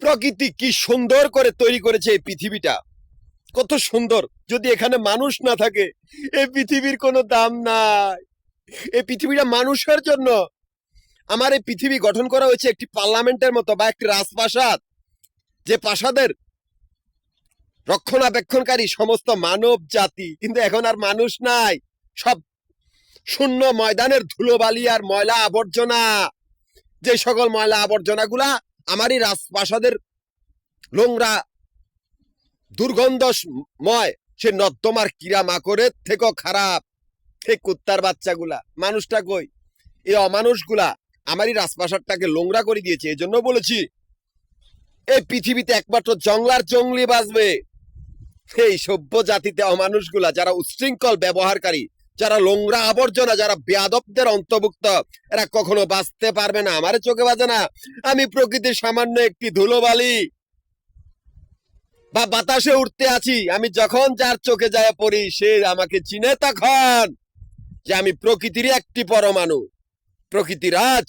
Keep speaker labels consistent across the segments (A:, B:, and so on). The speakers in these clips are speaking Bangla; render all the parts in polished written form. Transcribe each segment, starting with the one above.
A: প্রকৃতি কি সুন্দর করে তৈরি করেছে এই পৃথিবীটা, কত সুন্দর। যদি এখানে মানুষ না থাকে এই পৃথিবীর কোনো দাম নাই। এই পৃথিবীটা মানুষের জন্য। আমার এই পৃথিবী গঠন করা হয়েছে একটি পার্লামেন্টের মতো বা একটি রাজপ্রাসাদ, যে প্রাসাদের রক্ষণাবেক্ষণকারী সমস্ত মানব জাতি। কিন্তু এখন আর মানুষ নাই, সব শূন্য ময়দানের ধুলোবালি আর ময়লা আবর্জনা। যে সকল ময়লা আবর্জনা গুলা আমারই রাজপ্রাসাদের নোংরা দুর্গন্ধময় সে নর্দমার কিরা মাকড়ের থেকেও খারাপ। এই কুত্তার বাচ্চাগুলা, মানুষটা কই? এই অমানুষগুলা আমারই রাজপ্রাসাদটাকে নোংরা করে দিয়েছে। এই জন্য বলেছি এই পৃথিবীতে একমাত্র জংলার জঙ্গলি বাঁচবে। এই সভ্য জাতিতে অমানুষগুলা, যারা উচ্ছৃঙ্খল ব্যবহারকারী, যারা নোংরা আবর্জনা, যারা বেয়াদবদের অন্তর্ভুক্ত, এরা কখনো বাঁচতে পারবে না। আমার চোখে বাজে না আমি প্রকৃতির সামান্য একটি ধুলোবালি বা বাতাসে উঠতে আছি। আমি যখন যার চোখে যায় পড়ি, সে আমাকে চিনে তখন যে আমি প্রকৃতির একটি পরমাণু, প্রকৃতিরাজ।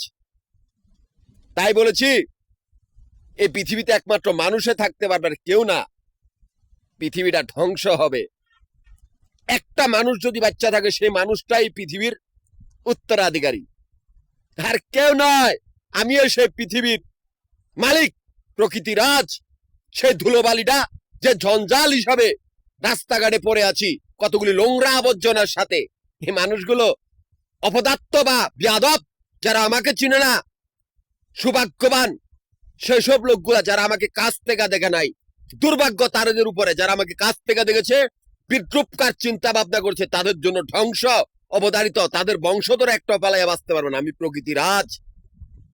A: তাই বলেছি এই পৃথিবীতে একমাত্র মানুষে থাকতে পারবে, কেউ না। পৃথিবীটা ধ্বংস হবে। একটা মানুষ যদি বাচ্চা থাকে, সেই মানুষটাই পৃথিবীর উত্তরাধিকারী, আর কেউ নয়। আমিও সেই পৃথিবীর মালিক, প্রকৃতিরাজ। সেই ধুলোবালিটা যে জঞ্জাল হিসাবে রাস্তাঘাটে পড়ে আছি কতগুলি নোংরা আবর্জনার সাথে, এই মানুষগুলো অপদার্থ বা বেয়াদব, যারা আমাকে চিনে না। সৌভাগ্যবান সেসব লোকগুলা যারা আমাকে কাছ থেকে দেখে নাই। দুর্ভাগ্য তাদের উপরে যারা আমাকে কাছ থেকে দেখেছে, বিদ্রুপকার চিন্তা ভাবনা করছে, তাদের জন্য ধ্বংস অবধারিত। তাদের বংশধর একটা পালাইয়া বাঁচতে পারবে না। আমি প্রকৃতিরাজ।